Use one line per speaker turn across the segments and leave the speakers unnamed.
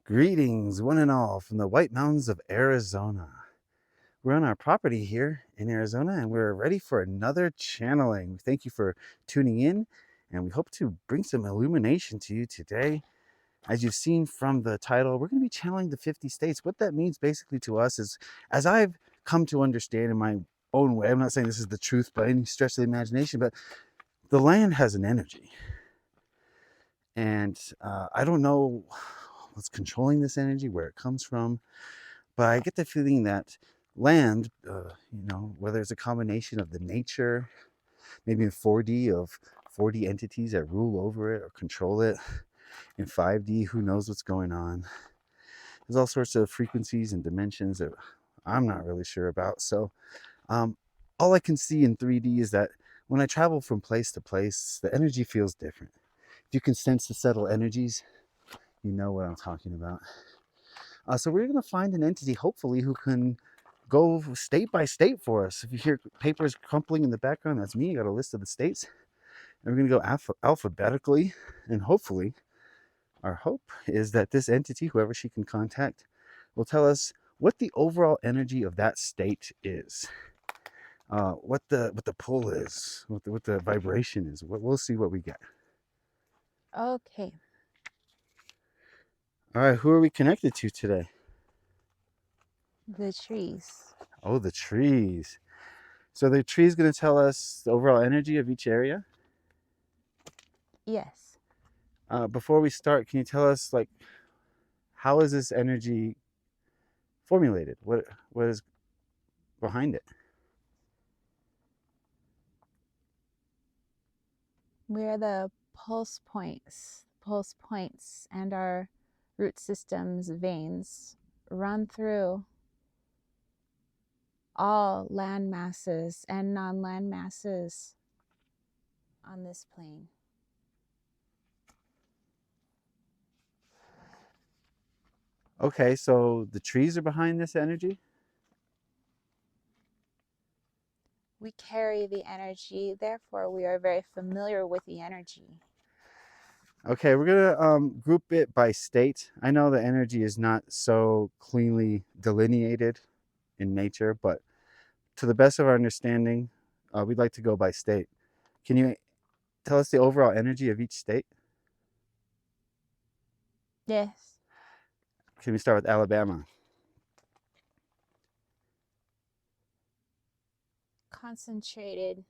Greetings, one and all, from the White Mountains of Arizona. We're on our property here in Arizona and we're ready for another channeling. Thank you for tuning in, and we hope to bring some illumination to you today. As you've seen from the title, we're going to be channeling the 50 states. What that means basically to us is, as I've come to understand in my own way, I'm not saying this is the truth by any stretch of the imagination, but the land has an energy. And I don't know what's controlling this energy, where it comes from, but I get the feeling that land, whether it's a combination of the nature, maybe in 4D of 4D entities that rule over it or control it, in 5D, who knows what's going on. There's all sorts of frequencies and dimensions that I'm not really sure about. So um, all I can see in 3D is that when I travel from place to place, the energy feels different. If you can sense the subtle energies, you know what I'm talking about. So we're going to find an entity, hopefully, who can go state by state for us. If you hear papers crumpling in the background, that's me. I got a list of the states. And we're going to go alphabetically. And hopefully, our hope is that this entity, whoever she can contact, will tell us what the overall energy of that state is. What the pull is, what the vibration is. We'll see what we get.
Okay.
All right, who are we connected to today?
The trees.
Oh, the trees. So the tree is going to tell us the overall energy of each area.
Yes.
Before we start, can you tell us, like, how is this energy formulated? What is behind it?
We're the pulse points, and our root system's veins run through all land masses and non-land masses on this plane.
Okay, so the trees are behind this energy.
We carry the energy, therefore we are very familiar with the energy.
Okay, we're gonna group it by state. I know the energy is not so cleanly delineated in nature, but to the best of our understanding, we'd like to go by state. Can you tell us the overall energy of each state?
Yes.
Can we start with Alabama?
Concentrated,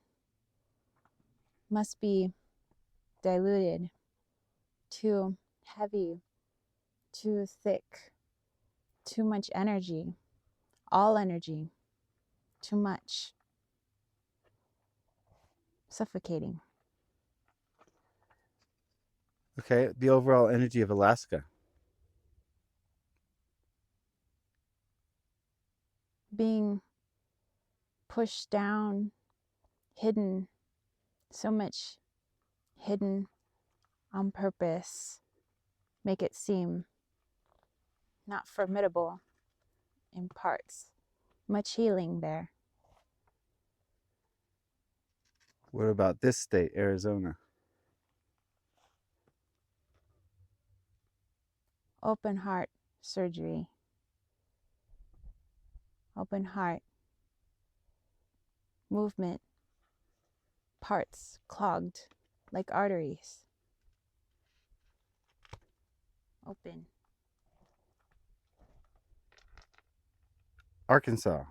must be diluted, too heavy, too thick, too much energy, all energy, too much, suffocating.
Okay, the overall energy of Alaska.
Being pushed down, hidden, so much hidden on purpose, make it seem not formidable in parts. Much healing there.
What about this state, Arizona?
Open heart surgery. Open heart movement. Parts clogged like arteries. Open.
Arkansas.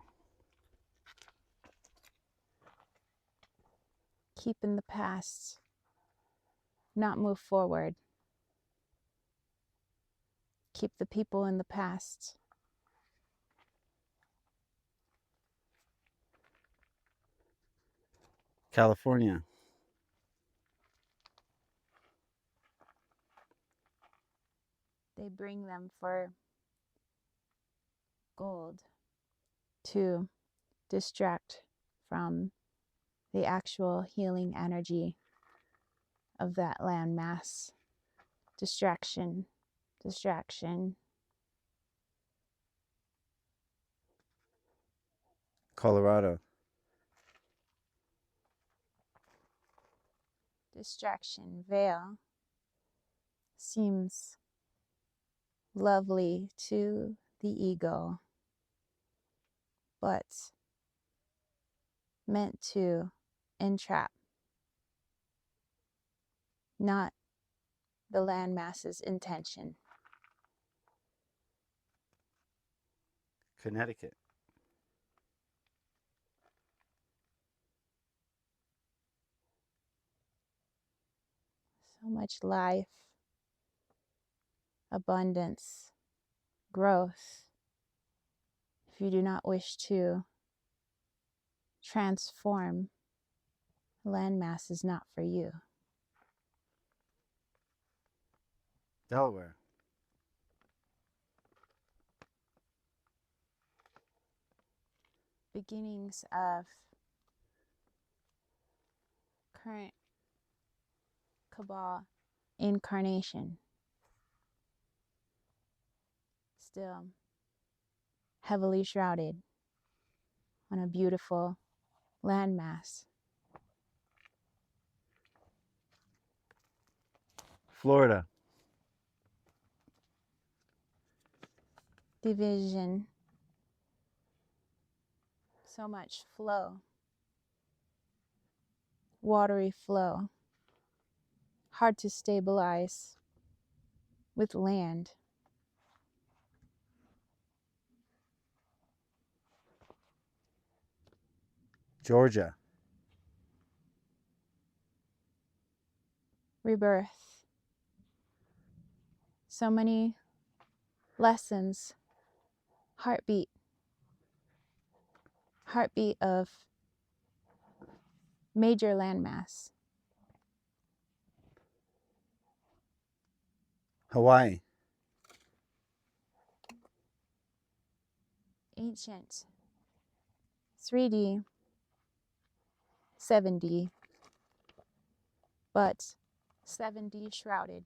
Keep in the past. Not move forward. Keep the people in the past.
California.
They bring them for gold to distract from the actual healing energy of that land mass. Distraction, distraction.
Colorado.
Distraction, veil, seems lovely to the ego, but meant to entrap, not the landmass's intention.
Connecticut.
So much life, abundance, growth. If you do not wish to transform, landmass is not for you.
Delaware.
Beginnings of current cabal incarnation. Still heavily shrouded on a beautiful landmass.
Florida.
Division. So much flow. Watery flow. Hard to stabilize with land.
Georgia.
Rebirth. So many lessons. Heartbeat. Heartbeat of major landmass.
Hawaii.
Ancient. 3D. 7D. But 7D shrouded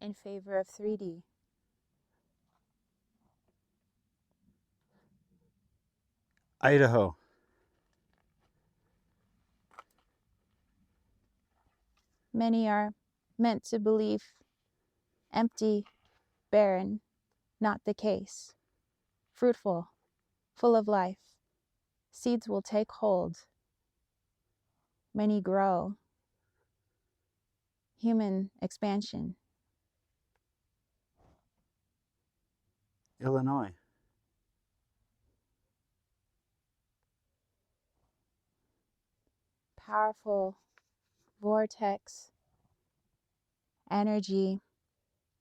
in favor of 3D.
Idaho.
Many are meant to believe empty, barren, not the case. Fruitful, full of life. Seeds will take hold. Many grow. Human expansion.
Illinois.
Powerful vortex, energy,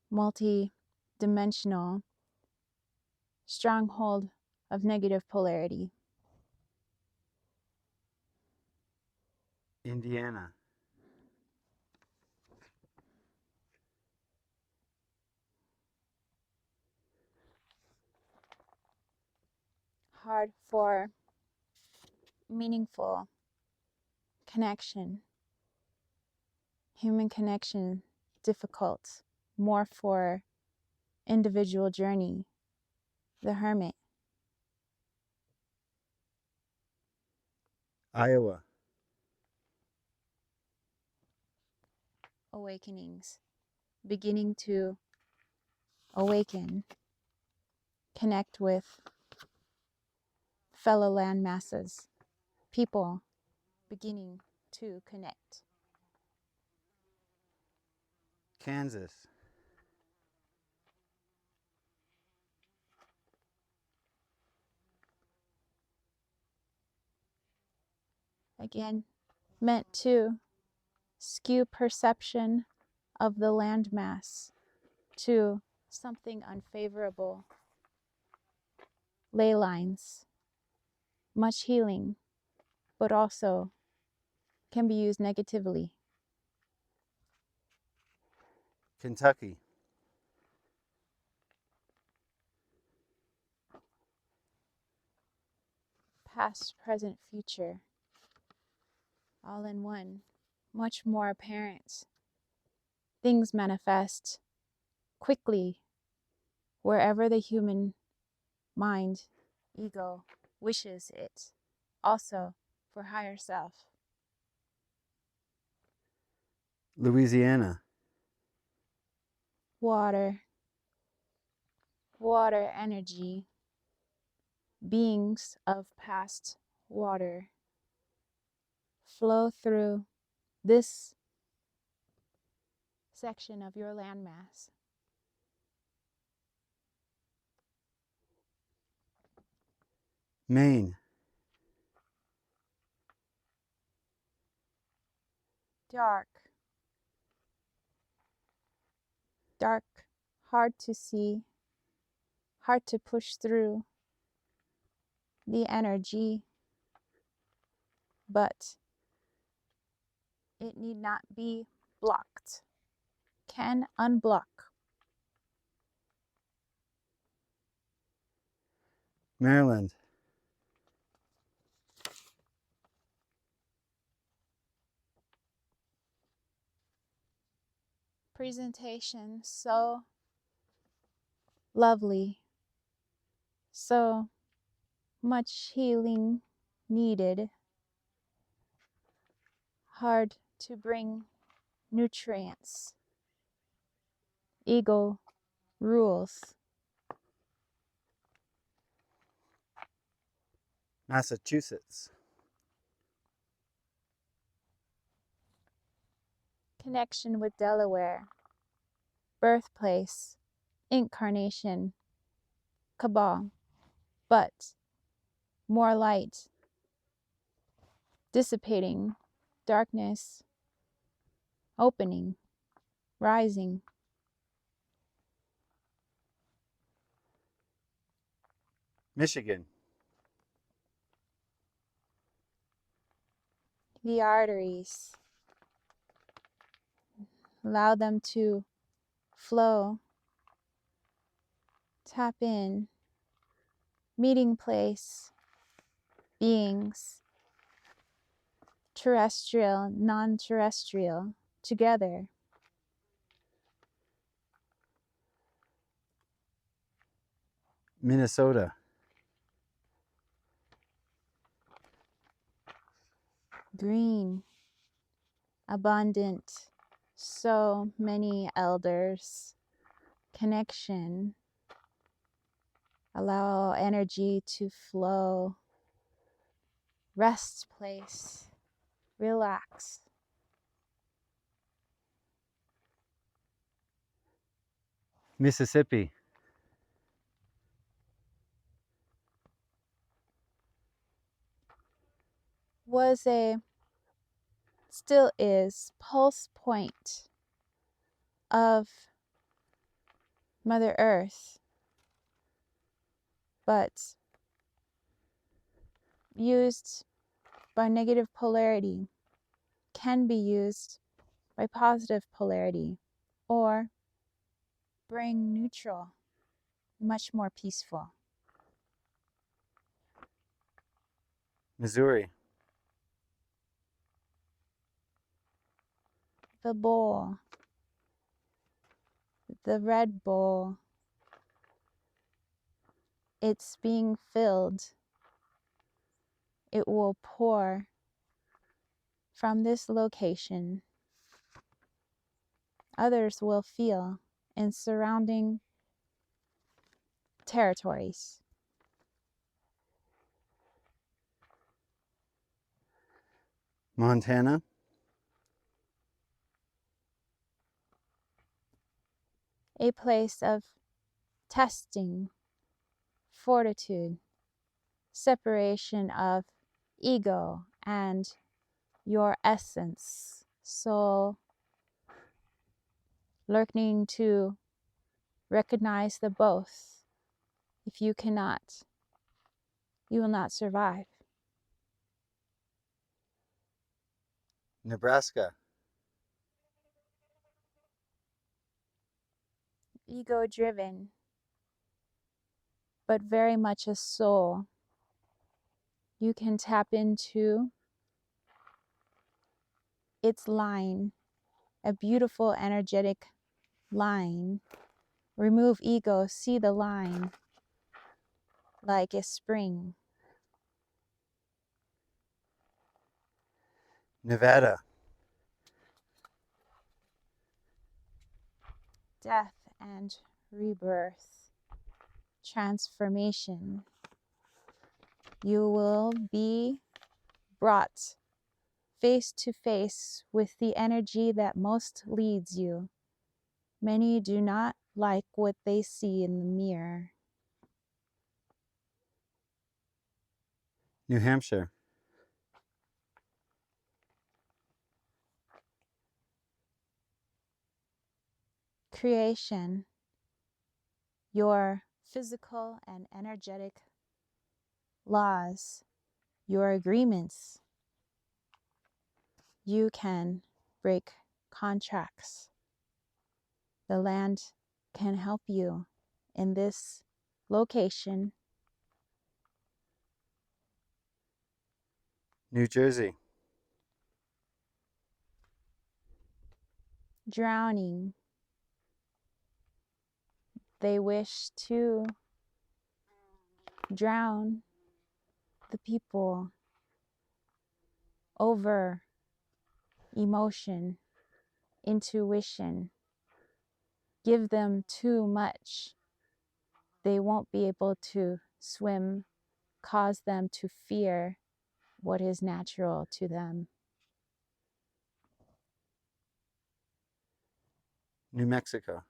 multi-dimensional, stronghold of negative polarity.
Indiana.
Hard for meaningful connection. Human connection difficult. More for individual journey. The hermit.
Iowa.
Awakenings. Beginning to awaken. Connect with fellow land masses. People beginning to connect.
Kansas.
Again, meant to skew perception of the landmass to something unfavorable. Ley lines, much healing, but also can be used negatively.
Kentucky.
Past, present, future, all in one, much more apparent. Things manifest quickly wherever the human mind, ego, wishes it. Also for higher self.
Louisiana.
Water, water energy, beings of past water, flow through this section of your landmass.
Maine.
Dark, dark, hard to see, hard to push through the energy, but it need not be blocked. Can unblock.
Maryland.
Presentation so lovely, so much healing needed, hard to bring nutrients. Ego rules.
Massachusetts.
Connection with Delaware. Birthplace. Incarnation. Cabal. But more light. Dissipating. Darkness. Opening. Rising.
Michigan.
The arteries. Allow them to flow. Tap in. Meeting place. Beings. Terrestrial, non-terrestrial. Together.
Minnesota.
Green. Abundant. So many elders. Connection. Allow energy to flow. Rest place. Relax.
Mississippi.
Was a, still is, pulse point of Mother Earth, but used by negative polarity can be used by positive polarity or bring neutral, much more peaceful.
Missouri.
The bowl, the red bowl, it's being filled. It will pour from this location. Others will feel in surrounding territories.
Montana.
A place of testing, fortitude, separation of ego and your essence, soul, learning to recognize the both. If you cannot, you will not survive.
Nebraska.
Ego driven, but very much a soul. You can tap into its line, a beautiful energetic line. Remove ego, see the line like a spring.
Nevada.
Death and rebirth. transformation. You will be brought face to face with the energy that most leads you. Many do not like what they see in the mirror.
New Hampshire.
Creation, your physical and energetic laws, your agreements. You can break contracts. The land can help you in this location.
New Jersey.
Drowning. They wish to drown the people over emotion, intuition. Give them too much. They won't be able to swim, cause them to fear what is natural to them.
New Mexico.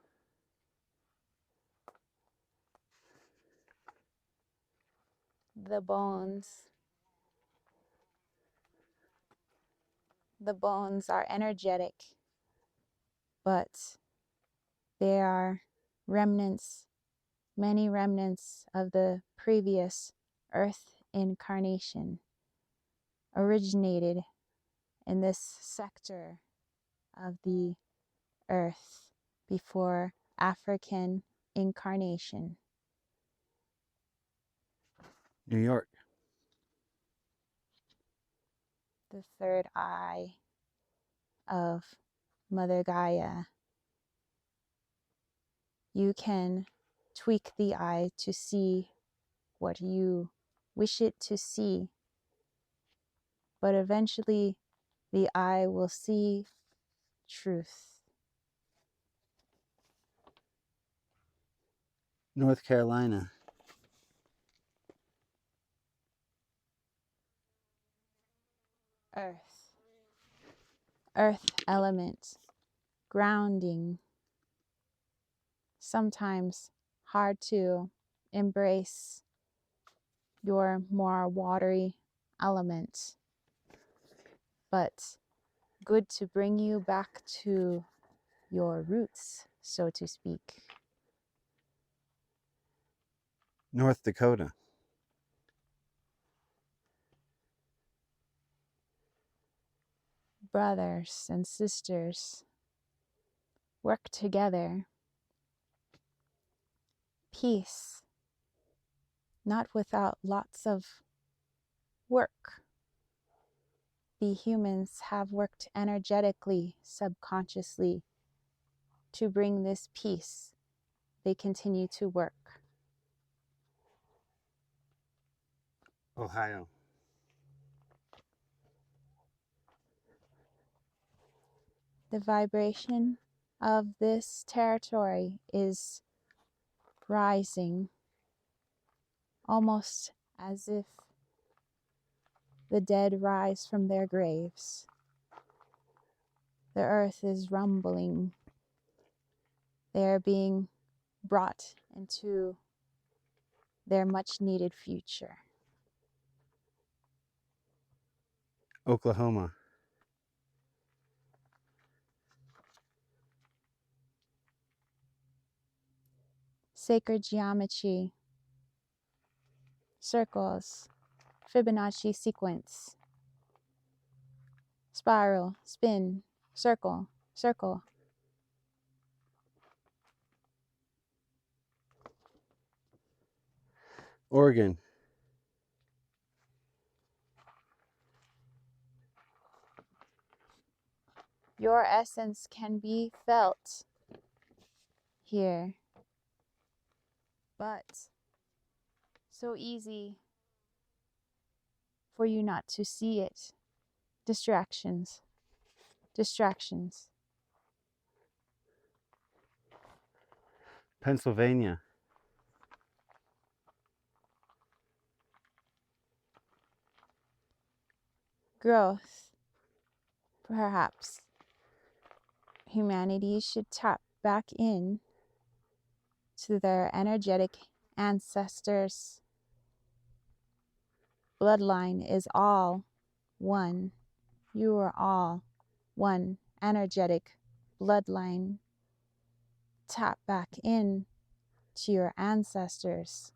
The bones. The bones are energetic, but they are remnants, many remnants of the previous earth incarnation, originated in this sector of the earth before African incarnation.
New York.
The third eye of Mother Gaia. You can tweak the eye to see what you wish it to see, but eventually the eye will see truth.
North Carolina.
Earth. Earth element. Grounding. Sometimes hard to embrace your more watery element, but good to bring you back to your roots, so to speak.
North Dakota.
Brothers and sisters, work together. Peace, not without lots of work. The humans have worked energetically, subconsciously, to bring this peace. They continue to work.
Ohio.
The vibration of this territory is rising, almost as if the dead rise from their graves. The earth is rumbling. They are being brought into their much needed future.
Oklahoma.
Sacred geometry, circles, Fibonacci sequence, spiral, spin, circle, circle.
Oregon.
Your essence can be felt here, but so easy for you not to see it. Distractions, distractions.
Pennsylvania.
growth. Perhaps humanity should tap back in to their energetic ancestors. Bloodline is all one. You are all one energetic bloodline. Tap back in to your ancestors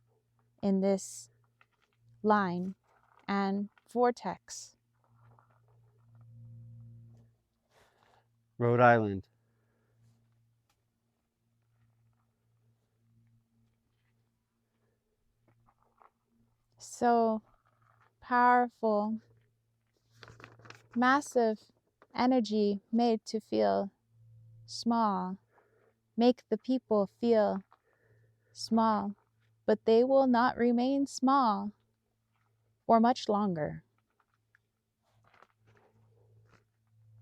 in this line and vortex.
Rhode Island.
So powerful, massive energy made to feel small, make the people feel small, but they will not remain small for much longer.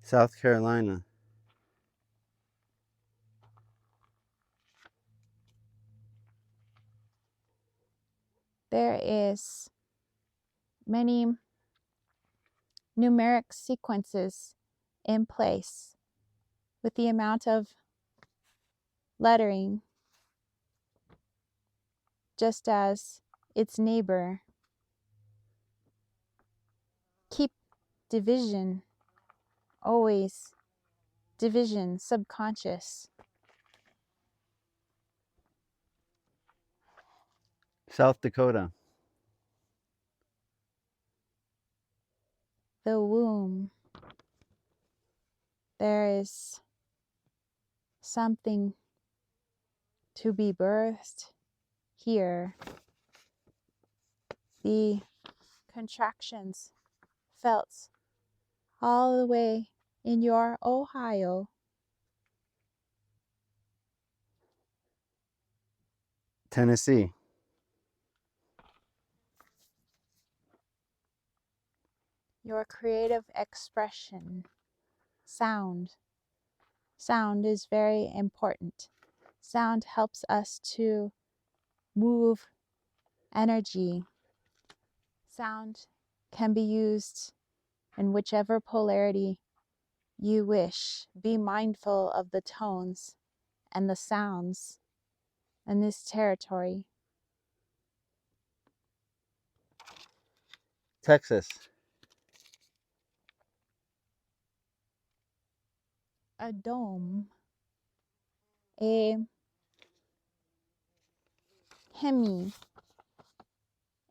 South Carolina.
There is many numeric sequences in place with the amount of lettering just as its neighbor. Keep division, always division, subconscious.
South Dakota.
The womb. There is something to be birthed here. The contractions felt all the way in your Ohio.
Tennessee.
Your creative expression. Sound. Sound is very important. Sound helps us to move energy. Sound can be used in whichever polarity you wish. Be mindful of the tones and the sounds in this territory.
Texas.
A dome, a hemi,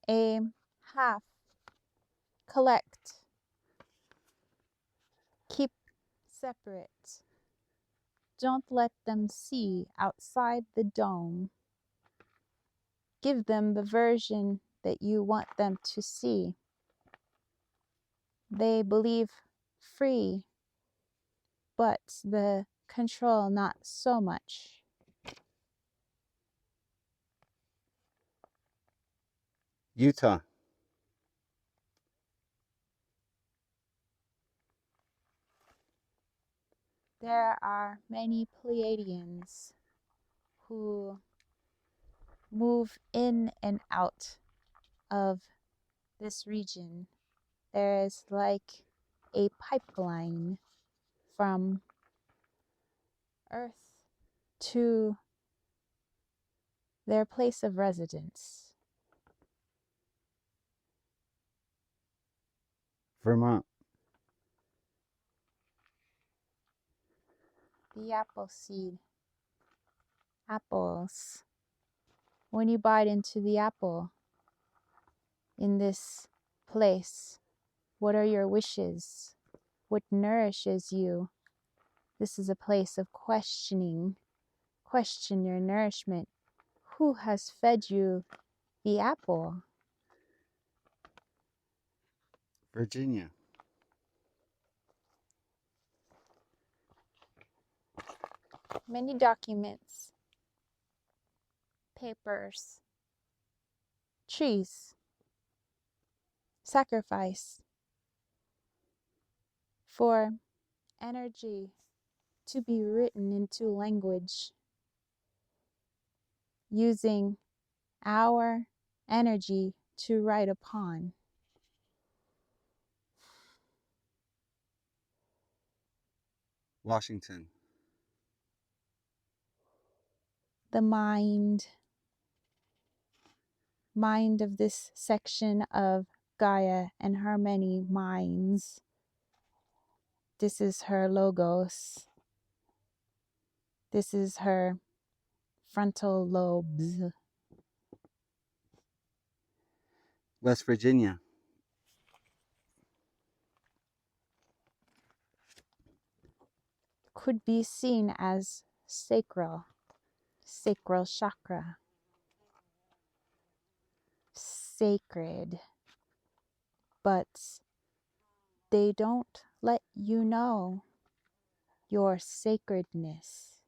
a half, collect, keep separate. Don't let them see outside the dome. Give them the version that you want them to see. They believe free, but the control not so much.
Utah.
There are many Pleiadians who move in and out of this region. There is like a pipeline from Earth to their place of residence.
Vermont.
The apple seed. Apples. When you bite into the apple in this place, what are your wishes? What nourishes you? This is a place of questioning. Question your nourishment. Who has fed you the apple?
Virginia.
Many documents, papers, trees, sacrifice for energy to be written into language using our energy to write upon.
Washington.
The mind of this section of Gaia and her many minds. This is her logos. This is her frontal lobes.
West Virginia.
Could be seen as sacral chakra, sacred, but they don't let you know your sacredness.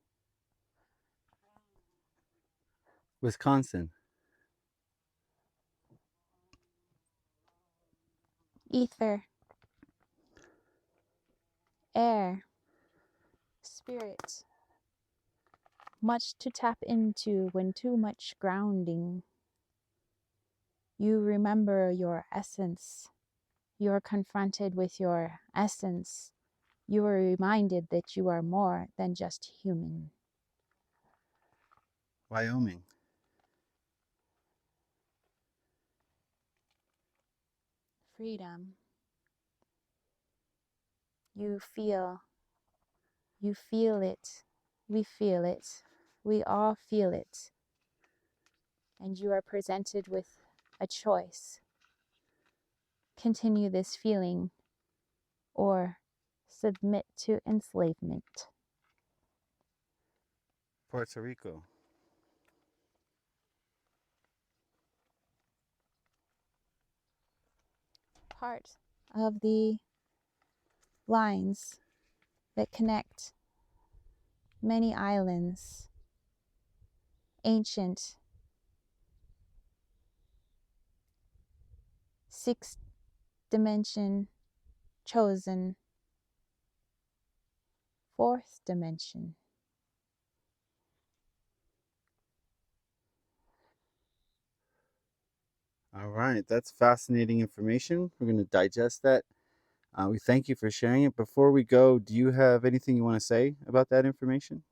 Wisconsin.
Ether, air, spirit. Much to tap into when too much grounding. You remember your essence. You're confronted with your essence. You are reminded that you are more than just human.
Wyoming.
Freedom. You feel it. We feel it. We all feel it. And you are presented with a choice. Continue this feeling or submit to enslavement.
Puerto Rico.
Part of the lines that connect many islands, ancient, sixth dimension, chosen, fourth dimension.
All right, that's fascinating information. We're going to digest that. We thank you for sharing it. Before we go, do you have anything you want to say about that information?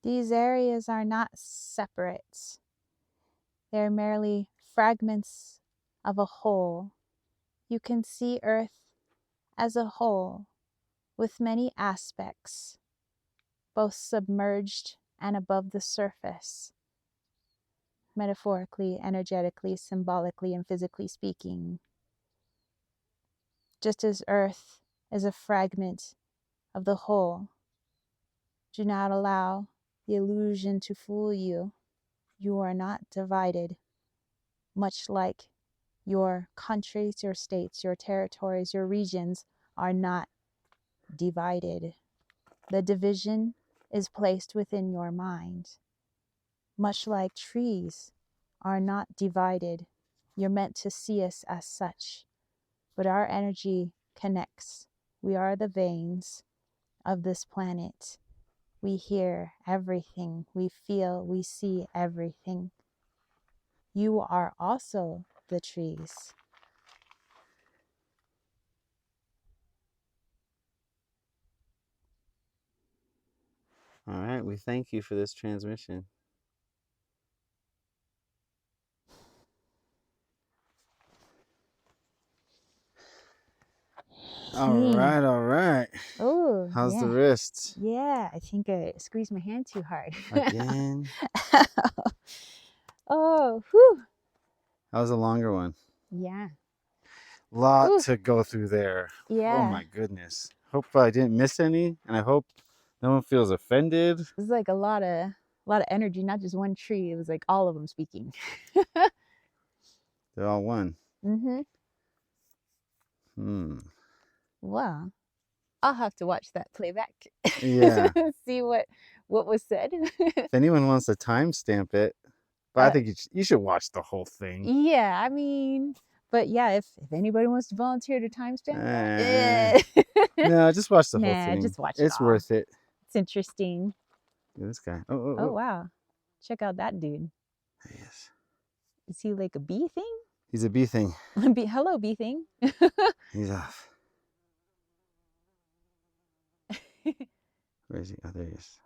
These areas are not separate. They're merely fragments of a whole. You can see Earth as a whole with many aspects, both submerged and above the surface, metaphorically, energetically, symbolically, and physically speaking. Just as Earth is a fragment of the whole, do not allow the illusion to fool you. You are not divided, much like your countries, your states, your territories, your regions are not divided. The division is placed within your mind. Much like trees are not divided, you're meant to see us as such. But our energy connects. We are the veins of this planet. We hear everything. We feel, we see everything. You are also the trees.
All right, we thank you for this transmission. All right, all right.
Oh,
How's the
yeah.
wrist?
Yeah, I think I squeezed my hand too hard.
Again?
Oh, whew.
That was a longer one.
Yeah.
Lot
Ooh,
to go through there. Oh
yeah.
my goodness. Hope I didn't miss any, and I hope no one feels offended.
It was like a lot of energy, not just one tree. It was like all of them speaking.
They're all one.
Mm-hmm. Well, I'll have to watch that playback.
Yeah.
See what was said.
If anyone wants to timestamp it, but I think you should watch the whole thing.
Yeah, I mean, but yeah, if anybody wants to volunteer to timestamp
Eh.
that,
No, just watch the whole
nah,
thing.
just watch it
It's
all.
worth it.
It's interesting.
Yeah, this guy.
Oh wow, check out that dude.
Yes.
Is he like a bee thing?
He's a bee thing.
Hello, bee thing.
He's off. Where is he? Oh, there he is.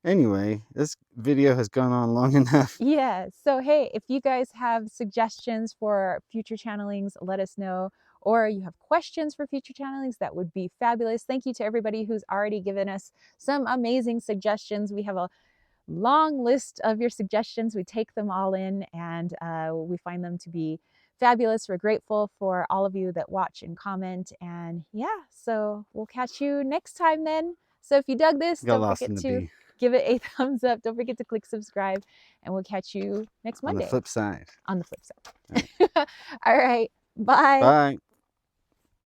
Anyway, this video has gone on long enough.
Yeah. So, hey, if you guys have suggestions for future channelings, let us know. Or you have questions for future channelings, that would be fabulous. Thank you to everybody who's already given us some amazing suggestions. We have a long list of your suggestions. We take them all in and we find them to be fabulous. We're grateful for all of you that watch and comment. And yeah, so we'll catch you next time then. So if you dug this,
Got
don't
lost
forget
in the
to
bee.
give it a thumbs up. Don't forget to click subscribe, and we'll catch you next
On the
Monday
flip side.
on the flip
All right.
side. All right. Bye.
Bye.